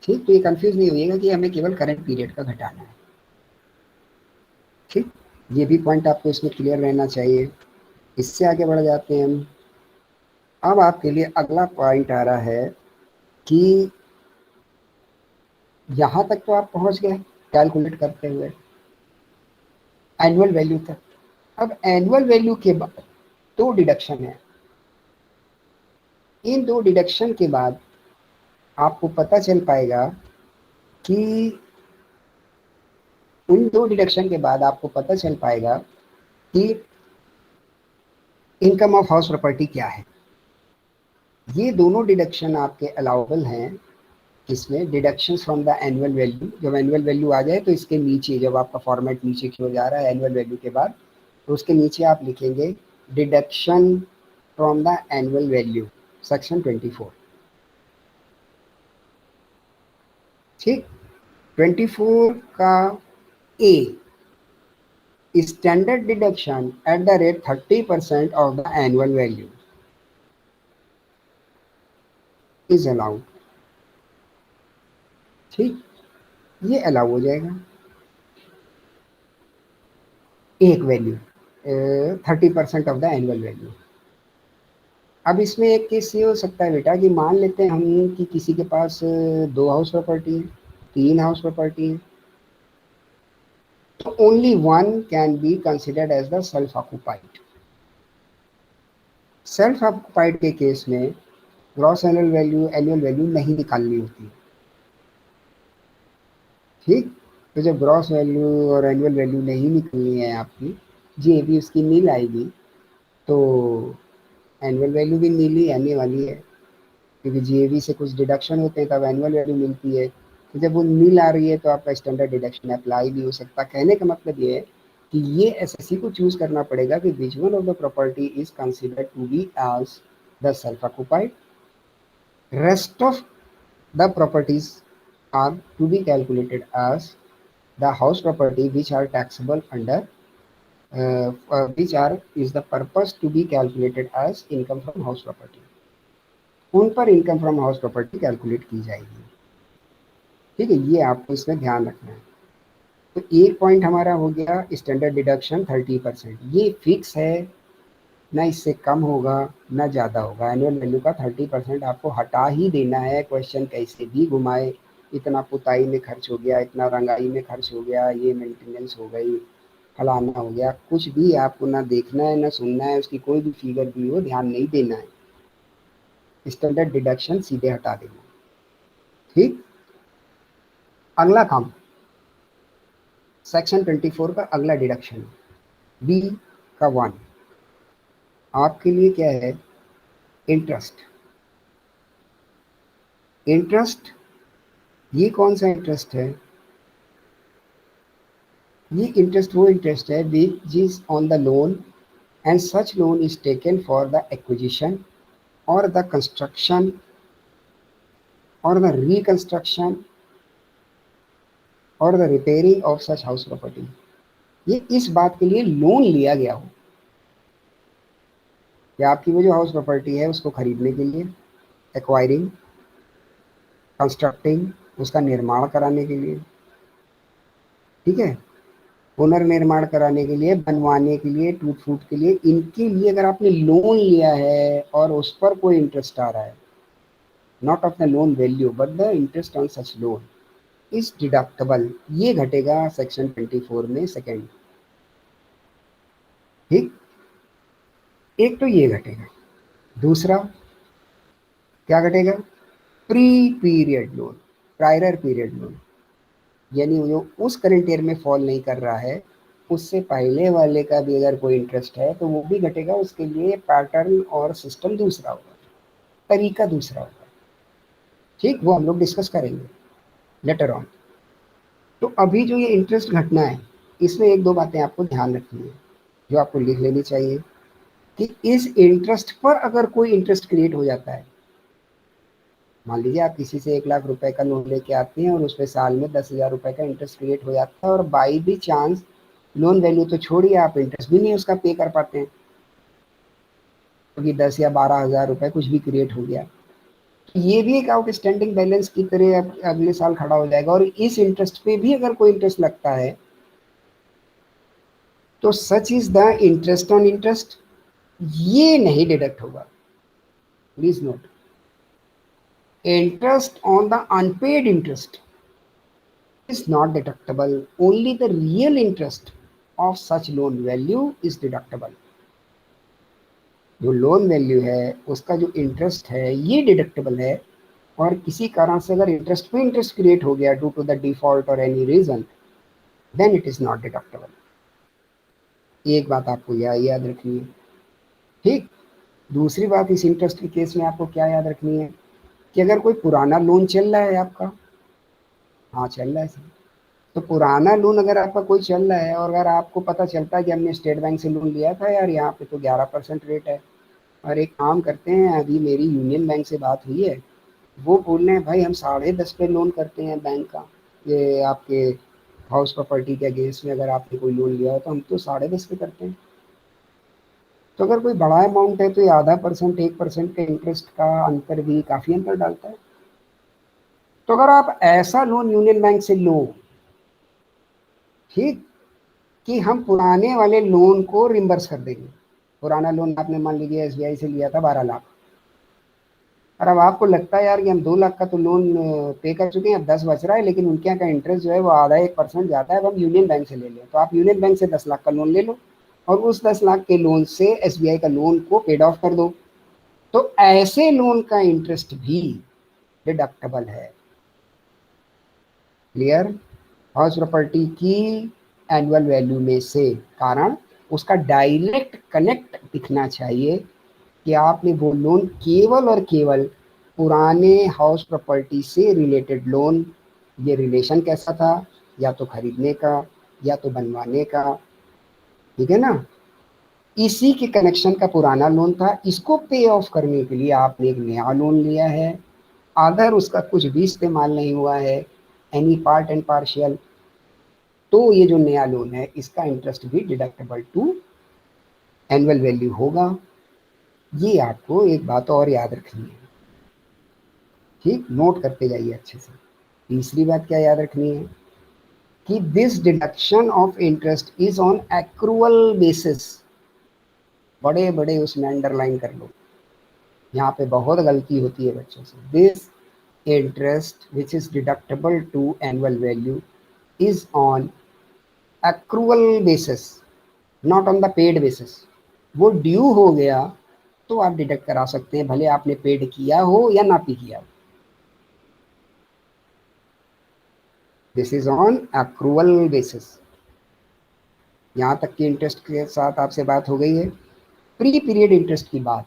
ठीक, तो ये confuse नहीं होइएगा कि हमें केवल current period का घटाना है। ठीक, ये भी पॉइंट आपको इसमें क्लियर रहना चाहिए। इससे आगे बढ़ जाते हैं हम। अब आपके लिए अगला पॉइंट आ रहा है कि यहां तक तो आप पहुंच गए कैलकुलेट करते हुए एनुअल वैल्यू तक। अब एनुअल वैल्यू के बाद 2 डिडक्शन है। इन 2 डिडक्शन के बाद आपको पता चल पाएगा कि उन 2 डिडक्शन के बाद आपको पता चल पाएगा कि इनकम ऑफ हाउस प्रॉपर्टी क्या है। ये दोनों डिडक्शन आपके अलाउबल हैं किसमें? Deduction from the annual value. जब एनुअल वैल्यू आ जाए तो इसके नीचे, जब आपका फॉर्मेट नीचे की ओर जा रहा है एनुअल वैल्यू के बाद, तो उसके नीचे आप लिखेंगे deduction from the annual value, section 24। ठीक, 24 का A, standard deduction at the rate 30% of the annual value is allowed. ठीक, ये अलाउ हो जाएगा एक value 30% of the annual value. अब इसमें एक केस ये हो सकता है बेटा कि मान लेते हैं हम कि किसी के पास 2 हाउस प्रॉपर्टी है, 3 हाउस प्रॉपर्टी है, तो only one can be considered as the self occupied. Self occupied के केस में ग्रॉस एनुअल वैल्यू नहीं निकालनी होती। ठीक, तो जब ग्रॉस वैल्यू और एनुअल वैल्यू नहीं निकलनी है आपकी, जीएवी उसकी नील आएगी, तो एनुअल वैल्यू भी नीली आने वाली है, क्योंकि जीएवी से कुछ डिडक्शन होते हैं तब एनुअल वैल्यू मिलती है। तो जब वो नील आ रही है तो आपका स्टैंडर्ड डिडक्शन अप्लाई भी हो सकता है। कहने का मतलब ये है कि ये एसएससी को चूज करना पड़ेगा कि which one of the property is considered to be as the self occupied. Rest of the properties are to be calculated as the house property which are taxable under which are is the purpose to be calculated as income from house property, उन पर income from house property calculate की जाएगी। ठीक है, ये आपको इसमें ध्यान रखना है। तो एक पॉइंट हमारा हो गया स्टैंडर्ड डिडक्शन 30%, ये फिक्स है, ना इससे कम होगा ना ज़्यादा होगा। एनुअल वैल्यू का 30% आपको हटा ही देना है, क्वेश्चन कैसे भी घुमाए। इतना पुताई में खर्च हो गया, इतना रंगाई में खर्च हो गया, ये मेंटेनेंस हो गई, फलाना हो गया, कुछ भी आपको ना देखना है ना सुनना है, उसकी कोई भी फिगर भी हो ध्यान नहीं देना है। स्टैंडर्ड डिडक्शन सीधे हटा देना। ठीक, अगला काम सेक्शन 24 का अगला डिडक्शन बी का 1 आपके लिए क्या है, इंटरेस्ट। इंटरेस्ट, ये कौन सा इंटरेस्ट है, ये इंटरेस्ट वो इंटरेस्ट है which is on the loan and such loan is taken for the acquisition और द कंस्ट्रक्शन और द रिकंस्ट्रक्शन और the repairing of such house property. ये इस बात के लिए लोन लिया गया हो कि आपकी वो जो हाउस प्रॉपर्टी है उसको खरीदने के लिए, एक्वायरिंग, कंस्ट्रक्टिंग, उसका निर्माण कराने के लिए, ठीक है, पुनर्निर्माण कराने के लिए, बनवाने के लिए, टूट फूट के लिए, इनके लिए अगर आपने लोन लिया है और उस पर कोई इंटरेस्ट आ रहा है, not of the loan value but the interest on such loan is deductible, ये घटेगा सेक्शन 24 में सेकेंड। ठीक, एक तो ये घटेगा, दूसरा क्या घटेगा, pre period loan, prior period loan, यानी जो उस करंट ईयर में फॉल नहीं कर रहा है उससे पहले वाले का भी अगर कोई इंटरेस्ट है तो वो भी घटेगा। उसके लिए पैटर्न और सिस्टम दूसरा होगा, तरीका दूसरा होगा। ठीक, वो हम लोग डिस्कस करेंगे लेटर ऑन। तो अभी जो ये इंटरेस्ट घटना है इसमें एक दो बातें आपको ध्यान रखनी है जो आपको लिख लेनी चाहिए कि इस इंटरेस्ट पर अगर कोई इंटरेस्ट क्रिएट हो जाता है, मान लीजिए आप किसी से 1 लाख रुपए का लोन लेके आते हैं और उसमें साल में 10,000 रुपए का इंटरेस्ट क्रिएट हो जाता है और बाई भी चांस लोन वैल्यू तो छोड़िए, आप इंटरेस्ट भी नहीं उसका पे कर पाते हैं क्योंकि 10 या 12,000 रुपए कुछ भी क्रिएट हो गया, तो ये भी एक आउटस्टैंडिंग बैलेंस की तरह अगले साल खड़ा हो जाएगा। और इस इंटरेस्ट पे भी अगर कोई इंटरेस्ट लगता है तो such is the interest on interest, ये नहीं डिडक्ट होगा। Please note, interest on the unpaid interest is not deductible, only the real interest of such loan value is deductible। जो लोन वैल्यू है उसका जो इंटरेस्ट है ये डिडक्टेबल है, और किसी कारण से अगर इंटरेस्ट पे इंटरेस्ट क्रिएट हो गया ड्यू टू द डिफॉल्ट और any reason then it is not deductible. एक बात आपको याद रखनी है। ठीक, दूसरी बात इस इंटरेस्ट के केस में आपको क्या याद रखनी है कि अगर कोई पुराना लोन चल रहा है आपका, हाँ चल रहा है सर, तो पुराना लोन अगर आपका कोई चल रहा है और अगर आपको पता चलता है कि हमने स्टेट बैंक से लोन लिया था यार, यहाँ पे तो 11% रेट है, और एक काम करते हैं, अभी मेरी यूनियन बैंक से बात हुई है, वो बोल रहे हैं भाई हम 10.5 पे लोन करते हैं बैंक का, ये आपके हाउस प्रॉपर्टी के अगेंस्ट में अगर आपने कोई लोन लिया हो तो हम तो 10.5 पे करते हैं। तो अगर कोई बड़ा अमाउंट है तो ये आधा परसेंट 1% के इंटरेस्ट का अंतर भी काफ़ी अंतर डालता है। तो अगर आप ऐसा लोन यूनियन बैंक से लो, ठीक, कि हम पुराने वाले लोन को रिम्बर्स कर देंगे। पुराना लोन आपने मान लीजिए एसबीआई से लिया था 12 लाख, और अब आपको लगता है यार कि हम 2 लाख का तो लोन पे कर चुके हैं, अब 10 बच रहा है, लेकिन उनके यहाँ का इंटरेस्ट जो है वो आधा 1% जाता है, अब हम यूनियन बैंक से ले लें, तो आप यूनियन बैंक से 10 लाख का लोन ले लो और उस 10 लाख के लोन से एसबीआई का लोन को पेड ऑफ कर दो। तो ऐसे लोन का इंटरेस्ट भी डिडक्टेबल है। क्लियर, हाउस प्रॉपर्टी की एनुअल वैल्यू में से, कारण उसका डायरेक्ट कनेक्ट दिखना चाहिए कि आपने वो लोन केवल और केवल पुराने हाउस प्रॉपर्टी से रिलेटेड लोन, ये रिलेशन कैसा था, या तो खरीदने का या तो बनवाने का, ठीक है ना, इसी के कनेक्शन का पुराना लोन था, इसको पे ऑफ करने के लिए आपने एक नया लोन लिया है, अगर उसका कुछ भी इस्तेमाल नहीं हुआ है, एनी पार्ट एंड पार्शियल, तो ये जो नया लोन है इसका इंटरेस्ट भी डिडक्टेबल टू एनुअल वैल्यू होगा। ये आपको एक बात और याद रखनी है, ठीक, नोट करते जाइए अच्छे से। तीसरी बात क्या याद रखनी है कि this deduction of interest is on accrual basis. बड़े बड़े उसमें अंडरलाइन कर लो, यहाँ पे बहुत गलती होती है बच्चों से। This interest which is deductible to annual value is on accrual basis, not on the paid basis. वो ड्यू हो गया तो आप डिडक्ट करा सकते हैं, भले आपने पेड किया हो या ना पे किया हो। This is on accrual basis. यहाँ तक की इंटरेस्ट के साथ आपसे बात हो गई है। प्री पीरियड इंटरेस्ट की बात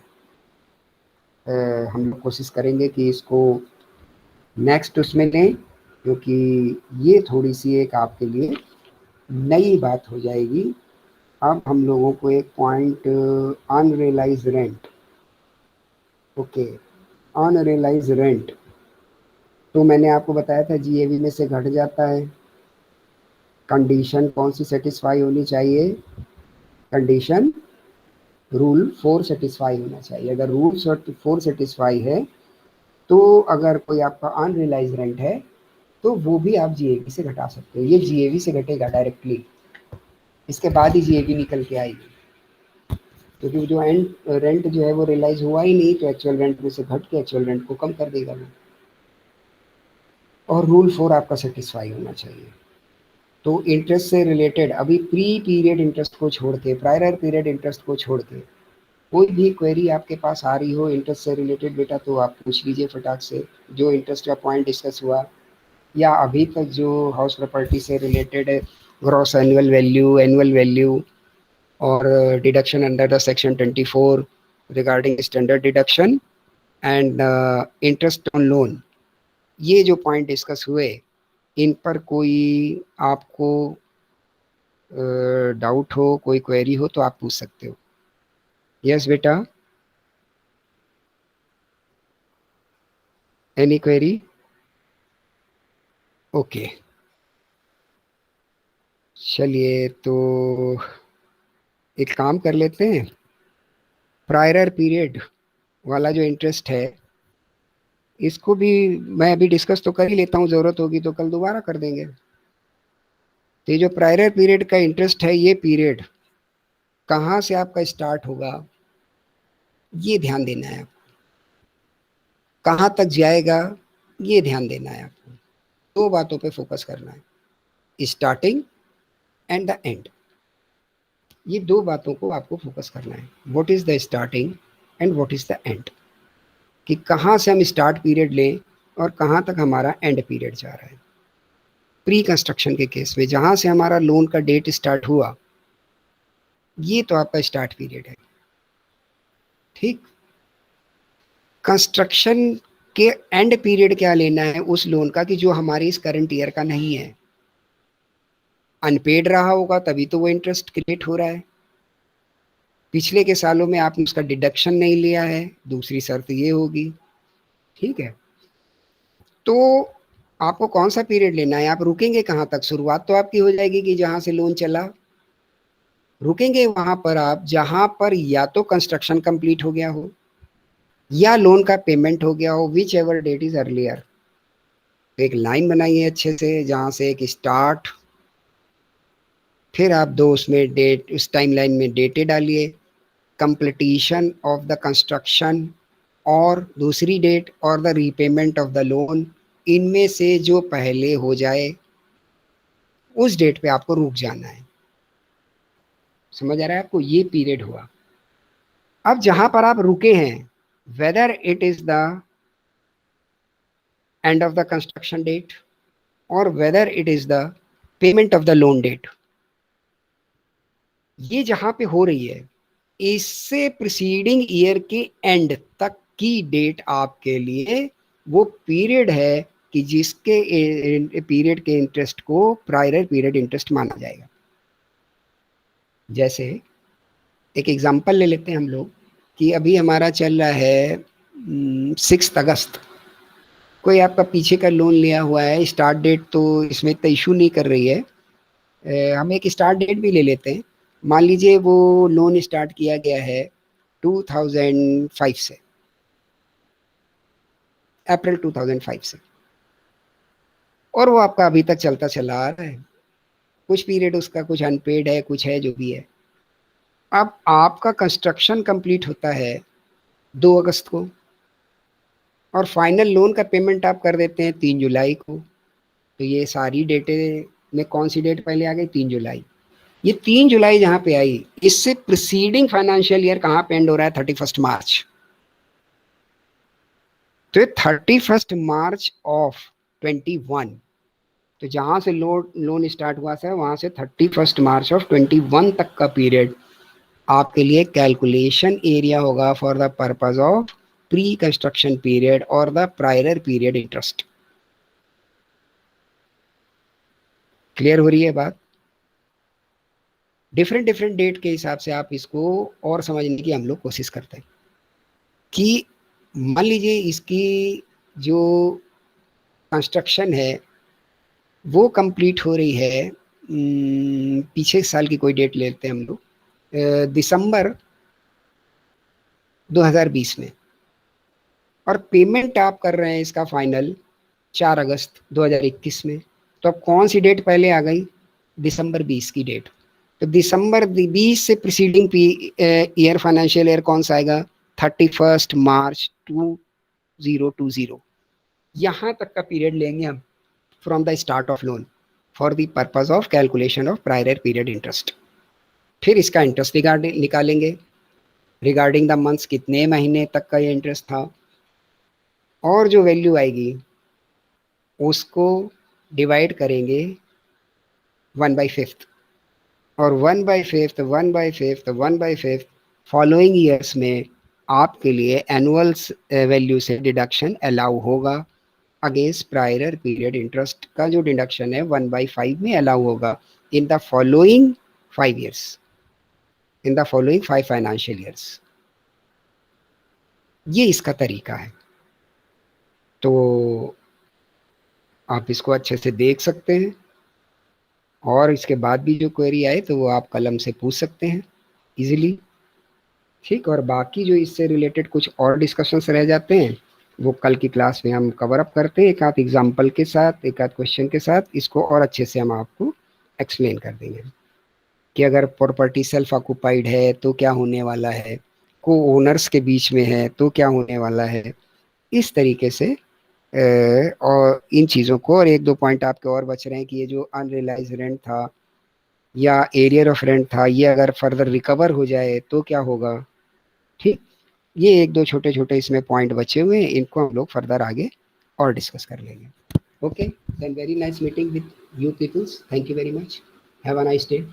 हम लोग कोशिश करेंगे कि इसको नेक्स्ट उसमें लें, क्योंकि ये थोड़ी सी एक आपके लिए नई बात हो जाएगी। अब हम लोगों को एक point unrealise rent, okay, unrealise rent तो मैंने आपको बताया था जीएवी में से घट जाता है। कंडीशन कौन सी सेटिस्फाई होनी चाहिए? कंडीशन रूल 4 सेटिस्फाई होना चाहिए। अगर रूल 4 सेटिस्फाई है तो अगर कोई आपका अनरियलाइज रेंट है तो वो भी आप जीएवी से घटा सकते हो। ये जीएवी से घटेगा डायरेक्टली, इसके बाद ही जीएवी निकल के आएगी, क्योंकि जो एंड रेंट जो है वो रियलाइज हुआ ही नहीं, तो एक्चुअल रेंट में से घट के एक्चुअल रेंट को कम कर देगा वो। और रूल 4 आपका सेटिस्फाई होना चाहिए। तो इंटरेस्ट से रिलेटेड अभी प्री पीरियड इंटरेस्ट को छोड़ के, प्रायर पीरियड इंटरेस्ट को छोड़ के कोई भी क्वेरी आपके पास आ रही हो इंटरेस्ट से रिलेटेड बेटा, तो आप पूछ लीजिए फटाक से। जो इंटरेस्ट का पॉइंट डिस्कस हुआ या अभी तक जो हाउस प्रॉपर्टी से रिलेटेड है, ग्रॉस एनुअल वैल्यू और deduction under the section 24 regarding standard deduction and interest on loan, ये जो पॉइंट डिस्कस हुए इन पर कोई आपको डाउट हो, कोई क्वेरी हो तो आप पूछ सकते हो। यस बेटा, एनी क्वेरी? ओके, चलिए तो एक काम कर लेते हैं, प्रायर पीरियड वाला जो इंटरेस्ट है इसको भी मैं अभी डिस्कस तो कर ही लेता हूँ, ज़रूरत होगी तो कल दोबारा कर देंगे। तो ये जो प्रायर पीरियड का इंटरेस्ट है, ये पीरियड कहाँ से आपका स्टार्ट होगा ये ध्यान देना है आपको, कहाँ तक जाएगा ये ध्यान देना है आपको। दो बातों पे फोकस करना है, स्टार्टिंग एंड द एंड। ये दो बातों को आपको फोकस करना है, what is the starting and what is the and, कि कहाँ से हम स्टार्ट पीरियड लें और कहाँ तक हमारा एंड पीरियड जा रहा है। प्री कंस्ट्रक्शन के केस में जहाँ से हमारा लोन का डेट स्टार्ट हुआ ये तो आपका स्टार्ट पीरियड है, ठीक। कंस्ट्रक्शन के एंड पीरियड क्या लेना है उस लोन का कि जो हमारे इस करंट ईयर का नहीं है, अनपेड रहा होगा तभी तो वो इंटरेस्ट क्रिएट हो रहा है। पिछले के सालों में आपने उसका डिडक्शन नहीं लिया है, दूसरी शर्त ये होगी, ठीक है। तो आपको कौन सा पीरियड लेना है, आप रुकेंगे कहाँ तक? शुरुआत तो आपकी हो जाएगी कि जहाँ से लोन चला, रुकेंगे वहां पर आप जहां पर या तो कंस्ट्रक्शन कंप्लीट हो गया हो या लोन का पेमेंट हो गया हो, whichever date is earlier. एक लाइन बनाइए अच्छे से जहां से एक स्टार्ट, फिर आप दो उसमें डेट, उस टाइम लाइन में डेटे डालिए, कंप्लीशन ऑफ द कंस्ट्रक्शन और दूसरी डेट और the repayment of the loan, इनमें से जो पहले हो जाए उस डेट पे आपको रुक जाना है। समझ आ रहा है आपको? ये पीरियड हुआ। अब जहां पर आप रुके हैं, whether it is the end of the construction date और whether it is the payment of the loan date, ये जहां पे हो रही है इससे प्रीसीडिंग ईयर के एंड तक की डेट आपके लिए वो पीरियड है कि जिसके पीरियड के इंटरेस्ट को प्रायर पीरियड इंटरेस्ट माना जाएगा। जैसे एक एग्जांपल ले लेते हैं हम लोग कि अभी हमारा चल रहा है 6 अगस्त, कोई आपका पीछे का लोन लिया हुआ है, स्टार्ट डेट तो इसमें इतना इशू नहीं कर रही है, हम एक स्टार्ट डेट भी ले लेते हैं। मान लीजिए वो लोन स्टार्ट किया गया है 2005 से, अप्रैल 2005 से, और वो आपका अभी तक चलता चला आ रहा है। कुछ पीरियड उसका कुछ अनपेड है, कुछ है जो भी है। अब आपका कंस्ट्रक्शन कंप्लीट होता है 2 अगस्त को, और फाइनल लोन का पेमेंट आप कर देते हैं 3 जुलाई को। तो ये सारी डेटें में कौन सी डेट पहले आ गई? 3 जुलाई। ये 3 जुलाई जहां पे आई, इससे प्रिसीडिंग फाइनेंशियल ईयर कहाँ पे एंड हो रहा है? 31 मार्च। तो ये 31 मार्च ऑफ 21, तो जहां से लोन स्टार्ट हुआ था वहां से 31 मार्च ऑफ 21 तक का पीरियड आपके लिए कैलकुलेशन एरिया होगा for the purpose of pre construction period और the prior period interest. Clear हो रही है बात? डिफरेंट डिफरेंट डेट के हिसाब से आप इसको और समझने की हम लोग कोशिश करते हैं कि मान लीजिए इसकी जो कंस्ट्रक्शन है वो कंप्लीट हो रही है, पीछे साल की कोई डेट लेते हैं हम लोग, दिसंबर 2020 में, और पेमेंट आप कर रहे हैं इसका फाइनल 4 अगस्त 2021 में। तो अब कौन सी डेट पहले आ गई? दिसंबर 20 की डेट। तो दिसंबर 20 से प्रीसीडिंग ईयर फाइनेंशियल ईयर कौन सा आएगा? 31 मार्च 2020। यहाँ तक का पीरियड लेंगे हम from the start of loan for the purpose of calculation of prior period interest. फिर इसका इंटरेस्ट रिगार्डिंग निकालेंगे, रिगार्डिंग द मंथ्स, कितने महीने तक का ये इंटरेस्ट था, और जो वैल्यू आएगी उसको डिवाइड करेंगे 1/5, और 1/5 1/5 1/5 फॉलोइंग ईयर्स में आपके लिए एनुअल वैल्यू से डिडक्शन अलाउ होगा अगेंस्ट प्रायर पीरियड इंटरेस्ट का जो डिडक्शन है 1/5 में अलाउ होगा in the following 5 years, in the following 5 financial years. ये इसका तरीका है। तो आप इसको अच्छे से देख सकते हैं, और इसके बाद भी जो क्वेरी आए तो वो आप कलम से पूछ सकते हैं इजीली। ठीक, और बाकी जो इससे रिलेटेड कुछ और डिस्कशंस रह जाते हैं वो कल की क्लास में हम कवर अप करते हैं, एक आध एग्जाम्पल के साथ, एक आध क्वेश्चन के साथ। इसको और अच्छे से हम आपको एक्सप्लेन कर देंगे कि अगर प्रॉपर्टी सेल्फ ऑक्यूपाइड है तो क्या होने वाला है, को ओनर्स के बीच में है तो क्या होने वाला है, इस तरीके से। और इन चीज़ों को, और एक दो पॉइंट आपके और बच रहे हैं कि ये जो अनरियलाइज रेंट था या एरियर ऑफ रेंट था, ये अगर फर्दर रिकवर हो जाए तो क्या होगा। ठीक, ये एक दो छोटे छोटे इसमें पॉइंट बचे हुए हैं, इनको हम लोग फर्दर आगे और डिस्कस कर लेंगे। Okay, then very nice meeting with you peoples, thank you very much, have a nice day.